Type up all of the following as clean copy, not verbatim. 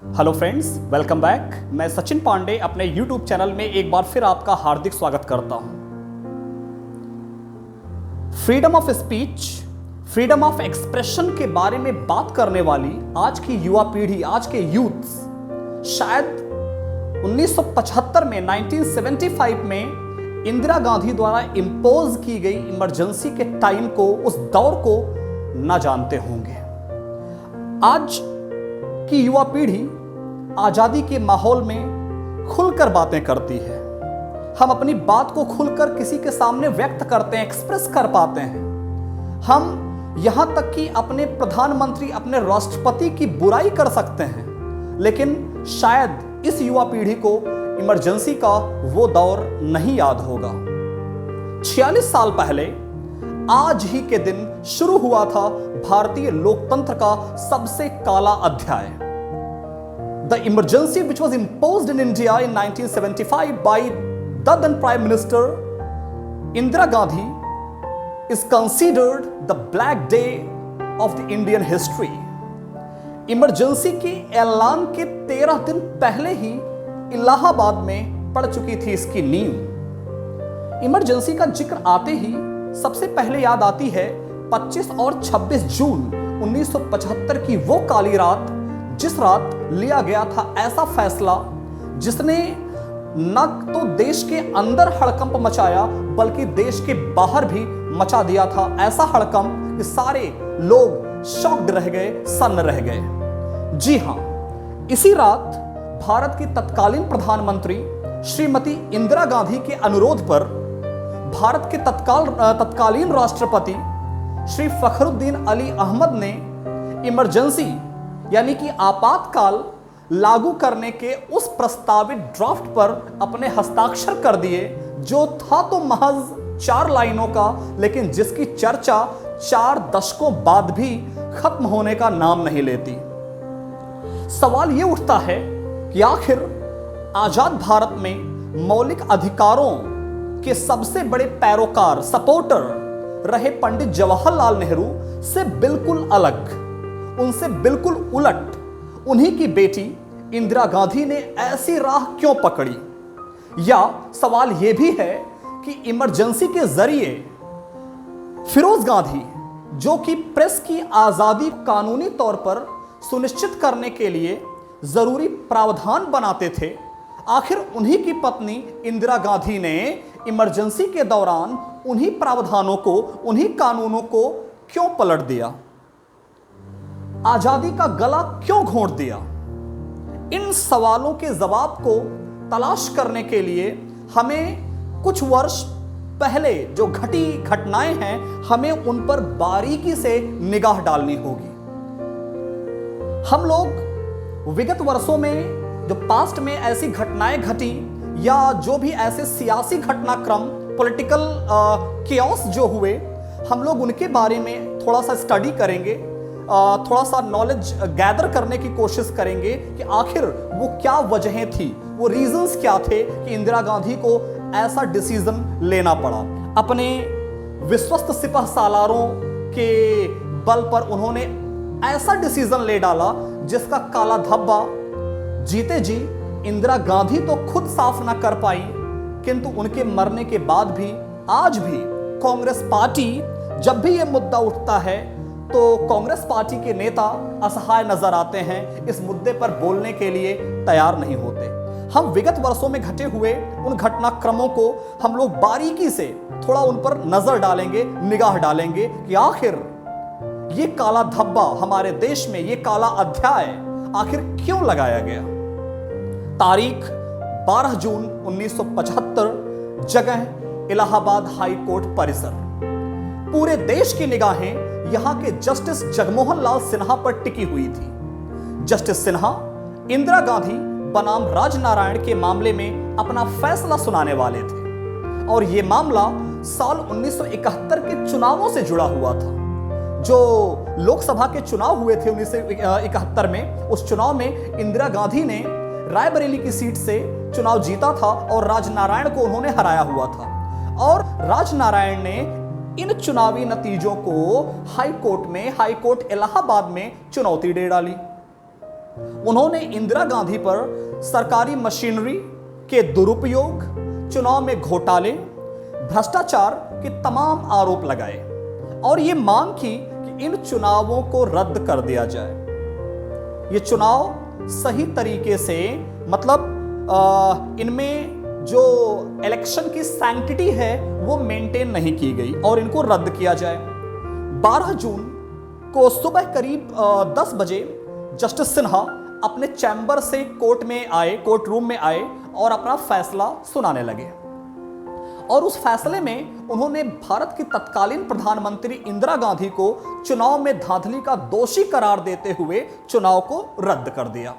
Hello friends, welcome back. मैं सचिन पांडे अपने YouTube channel में एक बार फिर आपका हार्दिक स्वागत करता हूं। Freedom of speech, freedom of expression के बारे में बात करने वाली आज की युवा पीढ़ी, आज के यूथ्स शायद 1975 में 1975 में इंदिरा गांधी द्वारा इंपोज की गई इमरजेंसी के टाइम को, उस दौर को ना जानते होंगे। आज की युवा पीढ़ी आजादी के माहौल में खुलकर बातें करती है। हम अपनी बात को खुलकर किसी के सामने व्यक्त करते हैं, एक्सप्रेस कर पाते हैं। हम यहां तक कि अपने प्रधानमंत्री, अपने राष्ट्रपति की बुराई कर सकते हैं, लेकिन शायद इस युवा पीढ़ी को इमरजेंसी का वो दौर नहीं याद होगा। 46 साल पहले आज ही के दिन शुरू हुआ था भारतीय लोकतंत्र का सबसे काला अध्याय। The emergency which was imposed in India in 1975 by the then Prime Minister Indira Gandhi is considered the Black Day of the Indian history. Emergency के ऐलान के 13 दिन पहले ही इलाहाबाद में पड़ चुकी थी इसकी नींव। इमरजेंसी का जिक्र आते ही सबसे पहले याद आती है 25 और 26 जून 1975 की वो काली रात, जिस रात लिया गया था ऐसा फैसला जिसने न तो देश के अंदर हड़कंप मचाया बल्कि देश के बाहर भी मचा दिया था। ऐसा हड़कंप कि सारे लोग शॉक्ड रह गए, सन्न रह गए। जी हां, इसी रात भारत की तत्कालीन प्रधानमंत्री श्रीमती इंदिरा गांधी के अनुरोध पर भारत के तत्कालीन राष्ट्रपति श्री फखरुद्दीन अली अहमद ने इमरजेंसी यानी कि आपातकाल लागू करने के उस प्रस्तावित ड्राफ्ट पर अपने हस्ताक्षर कर दिए, जो था तो महज 4 लाइनों का, लेकिन जिसकी चर्चा 4 दशकों बाद भी खत्म होने का नाम नहीं लेती। सवाल यह उठता है कि आखिर आजाद भारत में मौलिक अधिकारों के सबसे बड़े पैरोकार, सपोर्टर रहे पंडित जवाहरलाल नेहरू से बिल्कुल अलग, उनसे बिल्कुल उलट उन्हीं की बेटी इंदिरा गांधी ने ऐसी राह क्यों पकड़ी? या सवाल यह भी है कि इमरजेंसी के जरिए फिरोज गांधी, जो कि प्रेस की आजादी कानूनी तौर पर सुनिश्चित करने के लिए जरूरी प्रावधान बनाते थे, आखिर उन्हीं की पत्नी इंदिरा गांधी ने इमरजेंसी के दौरान उन्हीं प्रावधानों को, उन्हीं कानूनों को क्यों पलट दिया? आजादी का गला क्यों घोंट दिया? इन सवालों के जवाब को तलाश करने के लिए हमें कुछ वर्ष पहले जो घटी घटनाएं हैं, हमें उन पर बारीकी से निगाह डालनी होगी। हम लोग विगत वर्षों में जो पास्ट में ऐसी घटनाएं घटी या जो भी ऐसे सियासी घटनाक्रम, पॉलिटिकल केओस जो हुए, हम लोग उनके बारे में थोड़ा सा स्टडी करेंगे, थोड़ा सा नॉलेज गैदर करने की कोशिश करेंगे कि आखिर वो क्या वजहें थी, वो रीजंस क्या थे कि इंदिरा गांधी को ऐसा डिसीजन लेना पड़ा। अपने विश्वस्त सिपह सालारों के बल पर उन्होंने ऐसा डिसीजन ले डाला जिसका काला धब्बा जीते जी इंदिरा गांधी तो खुद साफ ना कर पाई, किंतु उनके मरने के बाद भी आज भी कांग्रेस पार्टी, जब भी यह मुद्दा उठता है तो कांग्रेस पार्टी के नेता असहाय नजर आते हैं, इस मुद्दे पर बोलने के लिए तैयार नहीं होते। हम विगत वर्षों में घटे हुए उन घटनाक्रमों को हम लोग बारीकी से थोड़ा उन पर नजर डालेंगे, निगाह डालेंगे कि आखिर ये काला धब्बा हमारे देश में, ये काला अध्याय आखिर क्यों लगाया गया। तारीख 12 जून 1975, जगह इलाहाबाद हाई कोर्ट परिसर। पूरे देश की निगाहें यहां के जस्टिस जगमोहन लाल सिन्हा पर टिकी हुई थी। जस्टिस सिन्हा इंदिरा गांधी बनाम राजनारायण के मामले में अपना फैसला सुनाने वाले थे और यह मामला साल 1971 के चुनावों से जुड़ा हुआ था। जो लोकसभा के चुनाव हुए थे 1971 में, उस चुनाव में इंदिरा गांधी ने रायबरेली की सीट से चुनाव जीता था और राजनारायण को उन्होंने हराया हुआ था, और राजनारायण ने इन चुनावी नतीजों को हाई कोर्ट इलाहाबाद में चुनौती दे डाली। उन्होंने इंदिरा गांधी पर सरकारी मशीनरी के दुरुपयोग, चुनाव में घोटाले, भ्रष्टाचार के तमाम आरोप लगाए और यह मांग की कि इन चुनावों को रद्द कर दिया जाए। ये चुनाव सही तरीके से, मतलब इनमें जो इलेक्शन की सैंक्टिटी है वो मेंटेन नहीं की गई और इनको रद्द किया जाए। 12 जून को सुबह करीब 10 बजे जस्टिस सिन्हा अपने चैम्बर से कोर्ट रूम में आए और अपना फैसला सुनाने लगे और उस फैसले में उन्होंने भारत की तत्कालीन प्रधानमंत्री इंदिरा गांधी को चुनाव में धांधली का दोषी करार देते हुए चुनाव को रद्द कर दिया।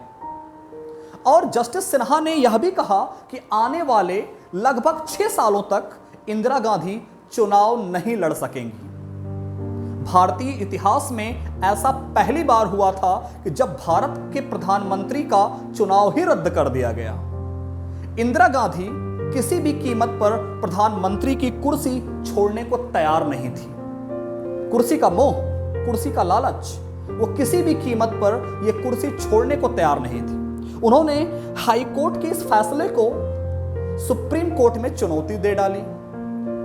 और जस्टिस सिन्हा ने यह भी कहा कि आने वाले लगभग 6 सालों तक इंदिरा गांधी चुनाव नहीं लड़ सकेंगी। भारतीय इतिहास में ऐसा पहली बार हुआ था कि जब भारत के प्रधानमंत्री का चुनाव ही रद्द कर दिया गया। इंदिरा गांधी किसी भी कीमत पर प्रधानमंत्री की कुर्सी छोड़ने को तैयार नहीं थी। कुर्सी का मोह, कुर्सी का लालच, वो किसी भी कीमत पर यह कुर्सी छोड़ने को तैयार नहीं थी। उन्होंने हाई कोर्ट के इस फैसले को सुप्रीम कोर्ट में चुनौती दे डाली।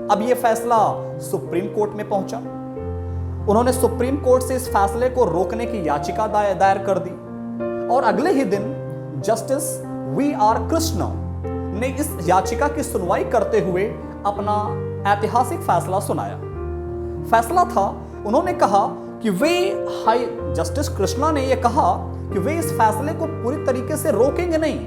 अब यह फैसला सुप्रीम कोर्ट में पहुंचा। उन्होंने सुप्रीम कोर्ट से इस फैसले को रोकने की याचिका दायर कर दी और अगले ही दिन जस्टिस वी.आर. कृष्ण ने इस याचिका की सुनवाई करते हुए अपना ऐतिहासिक फैसला सुनाया। फैसला था, उन्होंने कहा कि जस्टिस कृष्णा ने यह कहा कि वे इस फैसले को पूरी तरीके से रोकेंगे नहीं।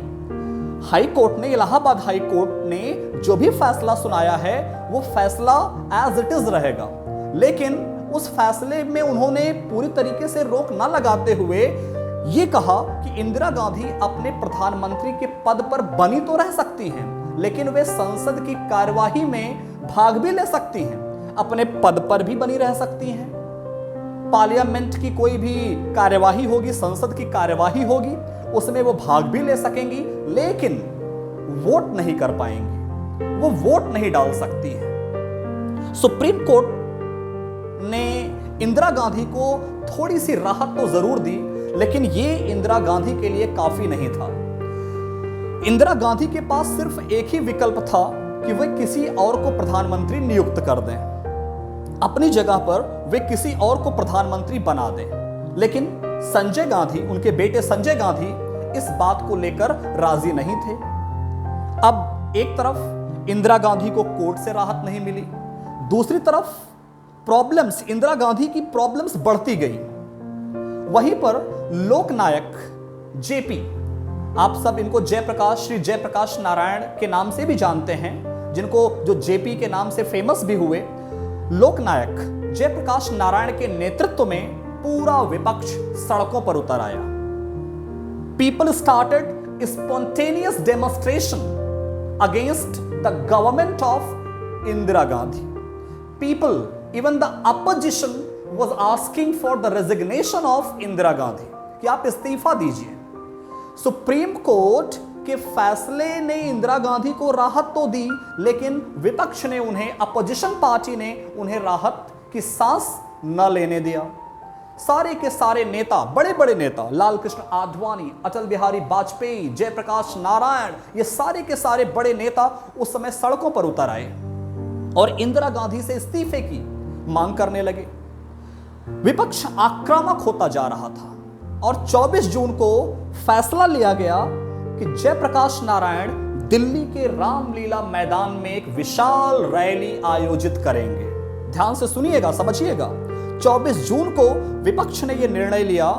हाई कोर्ट ने, इलाहाबाद हाई कोर्ट ने जो भी फैसला सुनाया है वो फैसला एज इट इज रहेगा, लेकिन उस फैसले में उन्होंने पूरी तरीके से रोक न लगाते हुए ये कहा कि इंदिरा गांधी अपने प्रधानमंत्री के पद पर बनी तो रह सकती हैं, लेकिन वे संसद की कार्यवाही में भाग भी ले सकती हैं, अपने पद पर भी बनी रह सकती हैं। पार्लियामेंट की कोई भी कार्यवाही होगी, संसद की कार्यवाही होगी, उसमें वो भाग भी ले सकेंगी, लेकिन वोट नहीं कर पाएंगी, वो वोट नहीं डाल सकती है। सुप्रीम कोर्ट ने इंदिरा गांधी को थोड़ी सी राहत तो जरूर दी, लेकिन ये इंदिरा गांधी के लिए काफी नहीं था। इंदिरा गांधी के पास सिर्फ एक ही विकल्प था कि वे किसी और को प्रधानमंत्री नियुक्त कर दें, अपनी जगह पर वे किसी और को प्रधानमंत्री बना दें। लेकिन संजय गांधी, उनके बेटे संजय गांधी इस बात को लेकर राजी नहीं थे। अब एक तरफ इंदिरा गांधी को कोर्ट से राहत नहीं मिली, दूसरी तरफ प्रॉब्लम्स, इंदिरा गांधी की प्रॉब्लम्स बढ़ती गई। वहीं पर लोकनायक जेपी, आप सब इनको श्री जयप्रकाश नारायण के नाम से भी जानते हैं, जो जेपी के नाम से फेमस भी हुए। लोकनायक जयप्रकाश नारायण के नेतृत्व में पूरा विपक्ष सड़कों पर उतर आया। People started spontaneous demonstration against the government of Indira Gandhi. People, even the opposition was asking for the resignation of Indira Gandhi, कि आप इस्तीफा दीजिए। सुप्रीम कोर्ट के फैसले ने इंदिरा गांधी को राहत तो दी, लेकिन विपक्ष ने उन्हें, अपोजिशन पार्टी ने उन्हें राहत की सांस न लेने दिया। सारे के सारे नेता, बड़े बड़े नेता, लाल कृष्ण आडवाणी, अटल बिहारी वाजपेयी, जयप्रकाश नारायण, ये सारे के सारे बड़े नेता उस समय सड़कों पर उतर आए और इंदिरा गांधी से इस्तीफे की मांग करने लगे। विपक्ष आक्रामक होता जा रहा था और 24 जून को फैसला लिया गया कि जयप्रकाश नारायण दिल्ली के रामलीला मैदान में एक विशाल रैली आयोजित करेंगे। ध्यान से सुनिएगा, समझिएगा। 24 जून को विपक्ष ने यह निर्णय लिया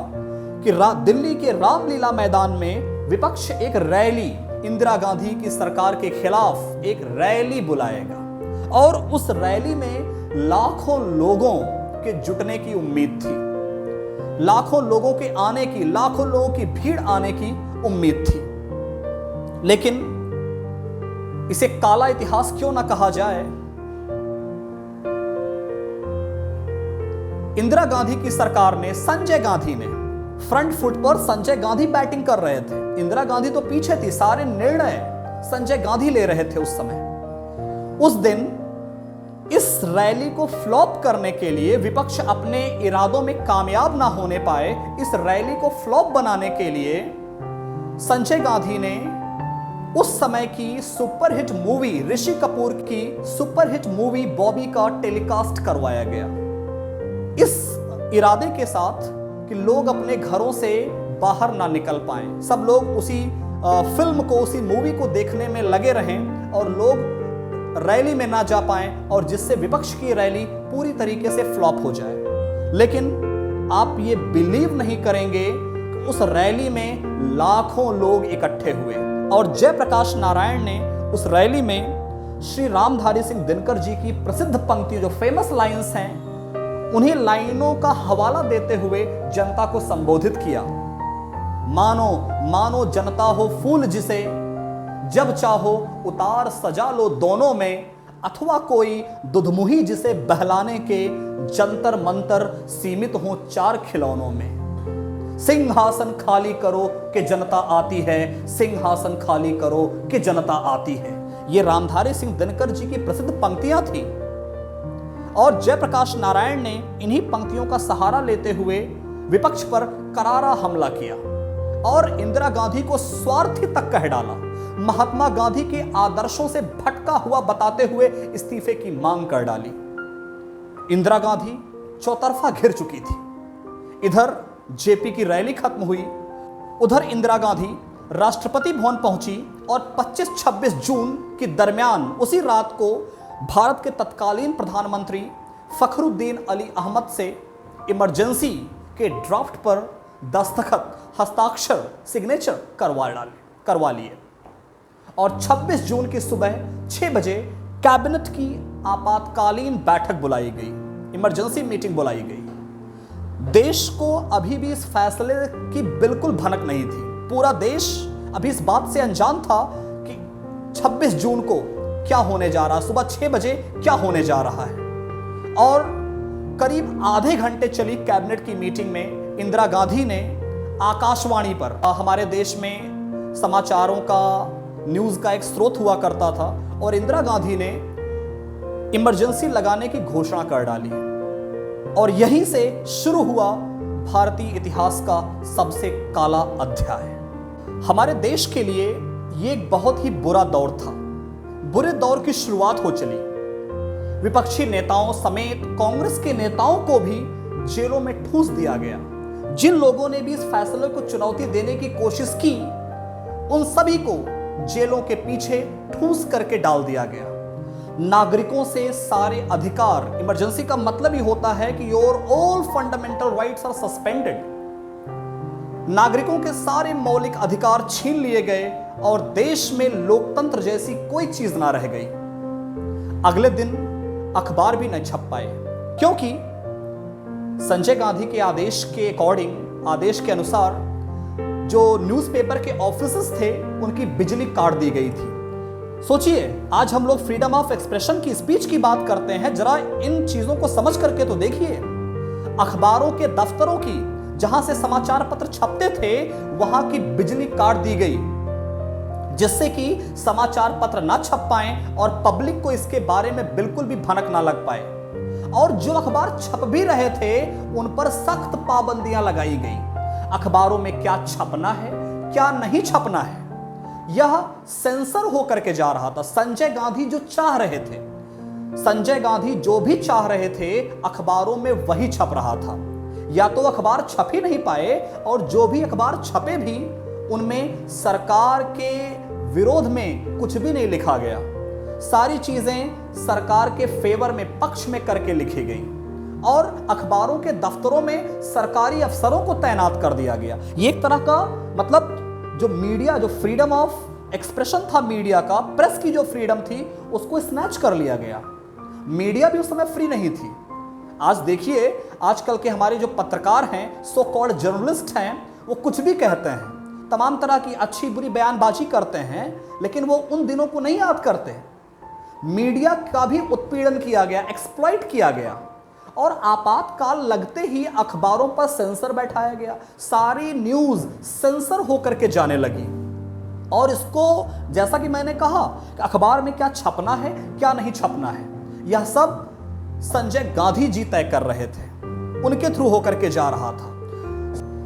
कि दिल्ली के रामलीला मैदान में विपक्ष एक रैली, इंदिरा गांधी की सरकार के खिलाफ एक रैली बुलाएगा और उस रैली में लाखों लोगों के जुटने की उम्मीद थी, लाखों लोगों के आने की, लाखों लोगों की भीड़ आने की उम्मीद थी। लेकिन इसे काला इतिहास क्यों ना कहा जाए, इंदिरा गांधी की सरकार ने, संजय गांधी ने, फ्रंट फुट पर संजय गांधी बैटिंग कर रहे थे, इंदिरा गांधी तो पीछे थी, सारे निर्णय संजय गांधी ले रहे थे उस समय। उस दिन इस रैली को फ्लॉप करने के लिए, विपक्ष अपने इरादों में कामयाब ना होने पाए, इस रैली को फ्लॉप बनाने के लिए संजय गांधी ने उस समय की सुपरहिट मूवी, ऋषि कपूर की सुपरहिट मूवी बॉबी का टेलीकास्ट करवाया गया, इस इरादे के साथ कि लोग अपने घरों से बाहर ना निकल पाएं, सब लोग उसी फिल्म को, उसी मूवी को देखने में लगे रहें और लोग रैली में ना जा पाएं, और जिससे विपक्ष की रैली पूरी तरीके से फ्लॉप हो जाए। लेकिन आप ये बिलीव नहीं करेंगे कि उस रैली में लाखों लोग इकट्ठे हुए और जयप्रकाश नारायण ने उस रैली में श्री रामधारी सिंह दिनकर जी की प्रसिद्ध पंक्ति, जो फेमस लाइंस हैं, उन्हीं लाइनों का हवाला देते हुए जनता को संबोधित किया। मानो मानो जनता हो फूल जिसे, जब चाहो उतार सजा लो दोनों में, अथवा कोई दुधमुही जिसे बहलाने के जंतर मंतर सीमित हो चार खिलौनों में। सिंहासन खाली करो कि जनता आती है, सिंहासन खाली करो कि जनता आती है। ये रामधारी सिंह दिनकर जी की प्रसिद्ध पंक्तियां थी और जयप्रकाश नारायण ने इन्हीं पंक्तियों का सहारा लेते हुए विपक्ष पर करारा हमला किया और इंदिरा गांधी को स्वार्थी तक कह डाला। महात्मा गांधी के आदर्शों से भटका हुआ बताते हुए इस्तीफे की मांग कर डाली। इंदिरा गांधी चौतरफा घिर चुकी थी। इधर जेपी की रैली खत्म हुई, उधर इंदिरा गांधी राष्ट्रपति भवन पहुंची और 25-26 जून के दरमियान उसी रात को भारत के तत्कालीन प्रधानमंत्री फखरुद्दीन अली अहमद से इमरजेंसी के ड्राफ्ट पर दस्तखत, हस्ताक्षर, सिग्नेचर करवा लिए और 26 जून की सुबह 6 बजे कैबिनेट की आपातकालीन बैठक बुलाई गई, इमरजेंसी मीटिंग बुलाई गई। देश को अभी भी इस फैसले की बिल्कुल भनक नहीं थी। पूरा देश अभी इस बात से अनजान था कि 26 जून को क्या होने जा रहा है, सुबह 6 बजे क्या होने जा रहा है। और करीब आधे घंटे चली कैबिनेट की मीटिंग में इंदिरा गांधी ने आकाशवाणी पर, हमारे देश में समाचारों का, न्यूज़ का एक स्रोत हुआ करता था, और इंदिरा गांधी ने इमरजेंसी लगाने की घोषणा कर डाली और यहीं से शुरू हुआ भारतीय इतिहास का सबसे काला अध्याय। हमारे देश के लिए ये एक बहुत ही बुरा दौर था। बुरे दौर की शुरुआत हो चली। विपक्षी नेताओं समेत कांग्रेस के नेताओं को भी जेलों में ठूंस दिया गया। जिन लोगों ने भी इस फैसले को चुनौती देने की कोशिश की, उन सभी को जेलों के पीछे ठूंस करके डाल दिया गया। नागरिकों से सारे अधिकार, इमरजेंसी का मतलब ही होता है कि your all fundamental rights are suspended. नागरिकों के सारे मौलिक अधिकार छीन लिए गए और देश में लोकतंत्र जैसी कोई चीज ना रह गई। अगले दिन अखबार भी न छप पाए, क्योंकि संजय गांधी के आदेश के अकॉर्डिंग, आदेश के अनुसार जो न्यूज़पेपर के ऑफिसेस थे उनकी बिजली काट दी गई थी। सोचिए, आज हम लोग फ्रीडम ऑफ एक्सप्रेशन की स्पीच की बात करते हैं, जरा इन चीजों को समझ करके तो देखिए। अखबारों के दफ्तरों की, जहां से समाचार पत्र छपते थे, वहां की बिजली काट दी गई, जिससे कि समाचार पत्र ना छप पाए और पब्लिक को इसके बारे में बिल्कुल भी भनक ना लग पाए। और जो अखबार छप भी रहे थे उन पर सख्त पाबंदियां लगाई गई। अखबारों में क्या छपना है, क्या नहीं छपना है, यह सेंसर होकर के जा रहा था। संजय गांधी जो चाह रहे थे, संजय गांधी जो भी चाह रहे थे, अखबारों में वही छप रहा था। या तो अखबार छप ही नहीं पाए, और जो भी अखबार छपे भी उनमें सरकार के विरोध में कुछ भी नहीं लिखा गया। सारी चीजें सरकार के फेवर में, पक्ष में करके लिखी गई और अखबारों के दफ्तरों में सरकारी अफसरों को तैनात कर दिया गया। ये एक तरह का मतलब जो मीडिया, जो फ्रीडम ऑफ एक्सप्रेशन था मीडिया का, प्रेस की जो फ्रीडम थी, उसको स्नैच कर लिया गया। मीडिया भी उस समय फ्री नहीं थी। आज देखिए, आजकल के हमारे जो पत्रकार हैं, सो कॉल्ड जर्नलिस्ट हैं, वो कुछ भी कहते हैं, तमाम तरह की अच्छी बुरी बयानबाजी करते हैं, लेकिन वो उन दिनों को नहीं याद करते। मीडिया का भी उत्पीड़न किया गया, एक्सप्लॉइट किया गया, और आपातकाल लगते ही अखबारों पर सेंसर बैठाया गया। सारी न्यूज सेंसर होकर के जाने लगी। और इसको, जैसा कि मैंने कहा कि अखबार में क्या छपना है, क्या नहीं छपना है, यह सब संजय गांधी जी तय कर रहे थे, उनके थ्रू होकर के जा रहा था।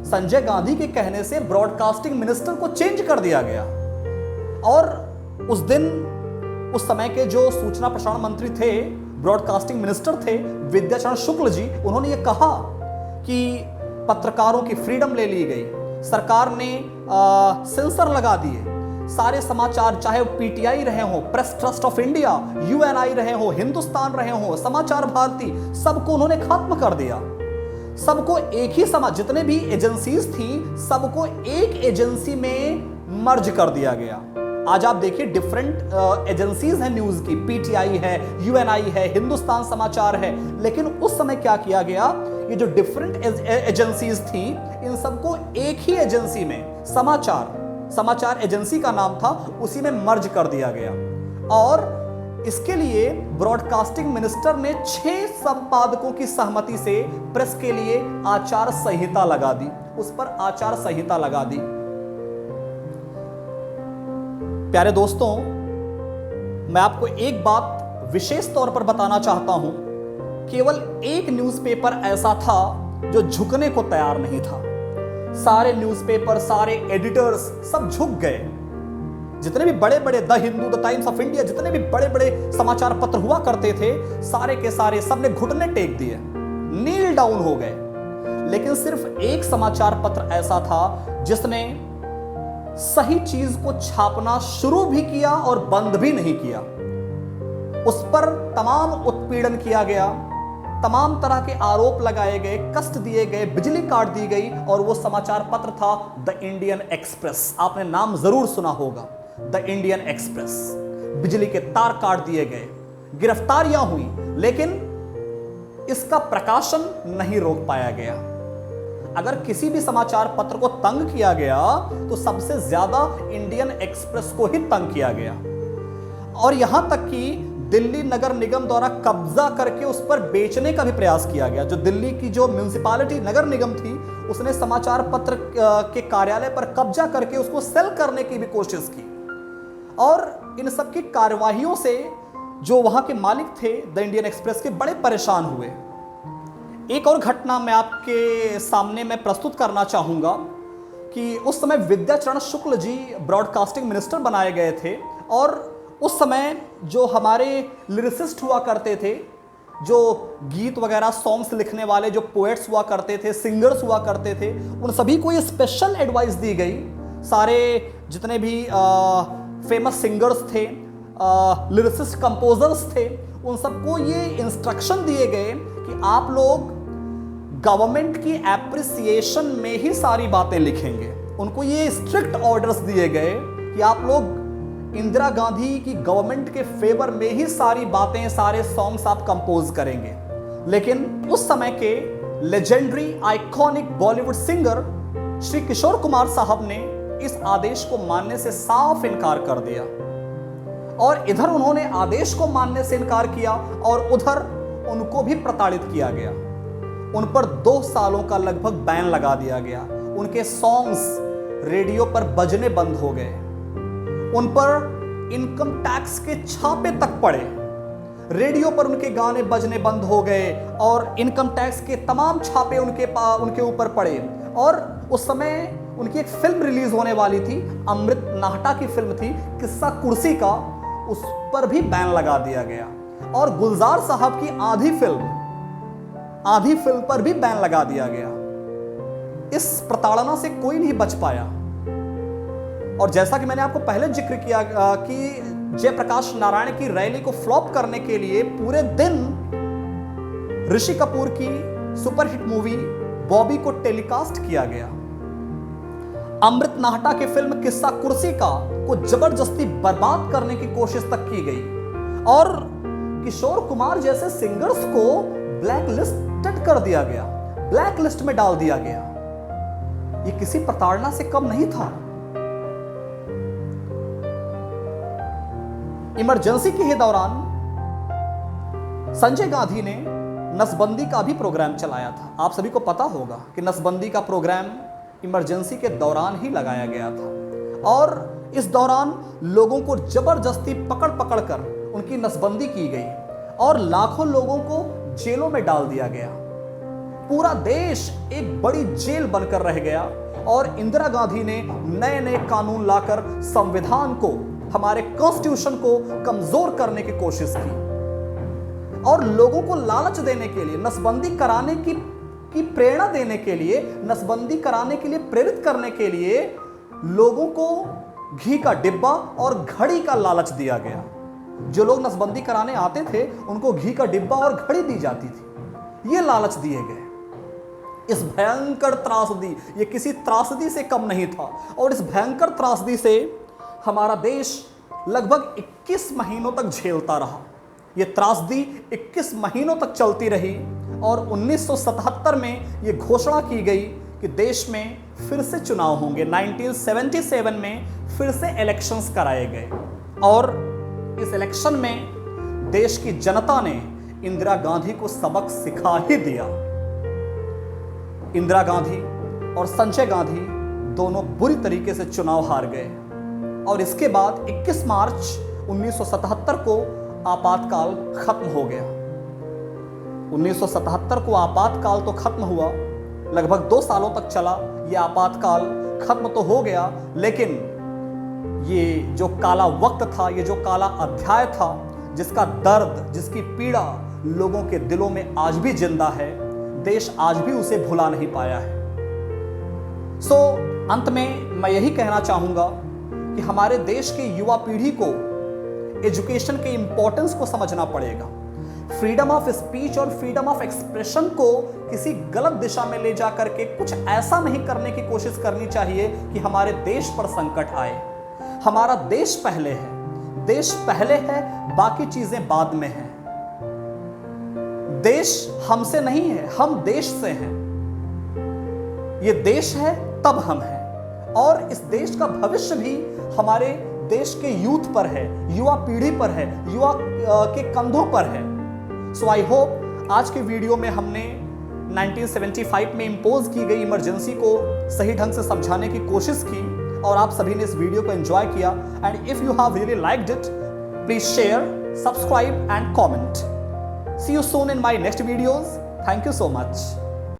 संजय गांधी के कहने से ब्रॉडकास्टिंग मिनिस्टर को चेंज कर दिया गया और उस दिन उस समय के जो सूचना प्रसारण मंत्री थे, ब्रॉडकास्टिंग मिनिस्टर थे विद्याचरण शुक्ल जी, उन्होंने ये कहा कि पत्रकारों की फ्रीडम ले ली गई, सरकार ने सेंसर लगा दिए, सारे समाचार चाहे पीटीआई रहे हो, press trust of India, Uni रहे हो, हिंदुस्तान रहे हो, समाचार भारती, सबको उन्होंने खत्म कर दिया। सबको एक ही जितने भी एजेंसीज थी सबको एक एजेंसी में मर्ज कर दिया गया। आज आप देखिए डिफरेंट एजेंसीज हैं न्यूज की, पीटीआई है, यूएनआई है, हिंदुस्तान समाचार है, लेकिन उस समय क्या किया गया, ये जो डिफरेंट एजेंसीज थी इन सबको एक ही एजेंसी में, समाचार एजेंसी का नाम था, उसी में मर्ज कर दिया गया। और इसके लिए ब्रॉडकास्टिंग मिनिस्टर ने 6 संपादकों की सहमति से प्रेस के लिए आचार संहिता लगा दी, उस पर आचार संहिता लगा दी। प्यारे दोस्तों, मैं आपको एक बात विशेष तौर पर बताना चाहता हूं, केवल एक न्यूज़पेपर ऐसा था जो झुकने को तैयार नहीं था। सारे न्यूज़पेपर, सारे एडिटर्स सब झुक गए। जितने भी बड़े बड़े the Hindu, the times of India, जितने भी बड़े बड़े समाचार पत्र हुआ करते थे, सारे के सारे सबने घुटने टेक दिए, नील डाउन हो गए। लेकिन सिर्फ एक समाचार पत्र ऐसा था जिसने सही चीज को छापना शुरू भी किया और बंद भी नहीं किया। उस पर तमाम उत्पीड़न किया गया, तमाम तरह के आरोप लगाए गए, कष्ट दिए गए, बिजली काट दी गई, और वो समाचार पत्र था द इंडियन एक्सप्रेस। आपने नाम जरूर सुना होगा, द इंडियन एक्सप्रेस। बिजली के तार काट दिए गए, गिरफ्तारियां हुई, लेकिन इसका प्रकाशन नहीं रोक पाया गया। अगर किसी भी समाचार पत्र को तंग किया गया तो सबसे ज्यादा इंडियन एक्सप्रेस को ही तंग किया गया, और यहां तक कि दिल्ली नगर निगम द्वारा कब्जा करके उस पर बेचने का भी प्रयास किया गया। जो दिल्ली की जो म्युनिसिपैलिटी नगर निगम थी, उसने समाचार पत्र के कार्यालय पर कब्जा करके उसको सेल करने की भी कोशिश की, और इन सब की कार्यवाहियों से जो वहां के मालिक थे द इंडियन एक्सप्रेस के, बड़े परेशान हुए। एक और घटना मैं आपके सामने मैं प्रस्तुत करना चाहूंगा कि उस समय विद्याचरण शुक्ल जी ब्रॉडकास्टिंग मिनिस्टर बनाए गए थे, और उस समय जो हमारे लिरिसिस्ट हुआ करते थे, जो गीत वगैरह सॉन्ग्स लिखने वाले जो पोएट्स हुआ करते थे, सिंगर्स हुआ करते थे, उन सभी को ये स्पेशल एडवाइस दी गई। सारे जितने भी फेमस सिंगर्स थे, लिरिसिस्ट कंपोजर्स थे, उन सबको ये इंस्ट्रक्शन दिए गए कि आप लोग गवर्नमेंट की एप्रिसिएशन में ही सारी बातें लिखेंगे। उनको ये स्ट्रिक्ट ऑर्डर्स दिए गए कि आप लोग इंदिरा गांधी की गवर्नमेंट के फेवर में ही सारी बातें, सारे सॉन्ग्स आप कंपोज करेंगे। लेकिन उस समय के legendary iconic Bollywood singer Shri Kishore Kumar साहब ने इस आदेश को मानने से साफ इनकार कर दिया, और इधर उन्होंने आदेश को मानने से इनकार किया और उधर उनको भी प्रताड़ित किया गया। उन पर 2 सालों का लगभग बैन लगा दिया गया। उनके सॉन्ग्स रेडियो पर बजने बंद हो गए, उन पर इनकम टैक्स के छापे तक पड़े, रेडियो पर उनके गाने बजने बंद हो गए, और इनकम टैक्स के तमाम छापे उनके ऊपर पड़े। और उस समय उनकी एक फिल्म रिलीज होने वाली थी, अमृत नाहटा की फिल्म थी किस्सा कुर्सी का, उस पर भी बैन लगा दिया गया। और गुलजार साहब की आधी फिल्म पर भी बैन लगा दिया गया। इस प्रताड़ना से कोई नहीं बच पाया। और जैसा कि मैंने आपको पहले जिक्र किया कि जयप्रकाश नारायण की रैली को फ्लॉप करने के लिए पूरे दिन ऋषि कपूर की सुपरहिट मूवी बॉबी को टेलीकास्ट किया गया। अमृत नाहटा की फिल्म किस्सा कुर्सी को जबरदस्ती बर्बाद करने की कोशिश तक की गई, और किशोर कुमार जैसे सिंगर्स को ब्लैक लिस्टेड कर दिया गया, ब्लैक लिस्ट में डाल दिया गया। ये किसी प्रताड़ना से कम नहीं था। इमरजेंसी के ही दौरान संजय गांधी ने नसबंदी का भी प्रोग्राम चलाया था। आप सभी को पता होगा कि नसबंदी का प्रोग्राम इमरजेंसी के दौरान ही लगाया गया था, और इस दौरान लोगों को जबरदस्ती पकड़ कर उनकी नसबंदी की गई, और लाखों लोगों को जेलों में डाल दिया गया। पूरा देश एक बड़ी जेल बनकर रह गया और इंदिरा गांधी ने नए नए कानून लाकर संविधान को, हमारे कॉन्स्टिट्यूशन को कमजोर करने की कोशिश की और लोगों को लालच देने के लिए, नसबंदी कराने की प्रेरणा देने के लिए, नसबंदी कराने के लिए प्रेरित करने के लिए लोगों को घी का डिब्बा और घड़ी का लालच दिया गया। जो लोग नसबंदी कराने आते थे उनको घी का डिब्बा और घड़ी दी जाती थी। ये लालच दिए गए। इस भयंकर त्रासदी, ये किसी त्रासदी से कम नहीं था और इस भयंकर त्रासदी से हमारा देश लगभग 21 महीनों तक झेलता रहा। ये त्रासदी 21 महीनों तक चलती रही और 1977 में ये घोषणा की गई कि देश में फिर से चुनाव होंगे। 1977 में फिर से इलेक्शंस कराए गए और इस इलेक्शन में देश की जनता ने इंदिरा गांधी को सबक सिखा ही दिया। इंदिरा गांधी और संजय गांधी दोनों बुरी तरीके से चुनाव हार गए और इसके बाद 21 मार्च 1977 को आपातकाल खत्म हो गया। 1977 को आपातकाल तो खत्म हुआ, लगभग 2 सालों तक चला। यह आपातकाल खत्म तो हो गया, लेकिन ये जो काला वक्त था, ये जो काला अध्याय था, जिसका दर्द, जिसकी पीड़ा लोगों के दिलों में आज भी जिंदा है, देश आज भी उसे भुला नहीं पाया है। अंत में मैं यही कहना चाहूंगा कि हमारे देश की युवा पीढ़ी को एजुकेशन के इंपॉर्टेंस को समझना पड़ेगा। फ्रीडम ऑफ स्पीच और फ्रीडम ऑफ एक्सप्रेशन को किसी गलत दिशा में ले जा करके कुछ ऐसा नहीं करने की कोशिश करनी चाहिए कि हमारे देश पर संकट आए। हमारा देश पहले है, देश पहले है, बाकी चीजें बाद में हैं। देश हमसे नहीं है, हम देश से हैं। ये देश है तब हम हैं और इस देश का भविष्य भी हमारे देश के यूथ पर है, युवा पीढ़ी पर है, युवा के कंधों पर है। सो आई होप आज के वीडियो में हमने 1975 में इंपोज की गई इमरजेंसी को सही ढंग से समझाने की कोशिश की और आप सभी ने इस वीडियो को एंजॉय किया। And if you have really liked it, please share, subscribe and comment. See you soon in my next videos. Thank you so much.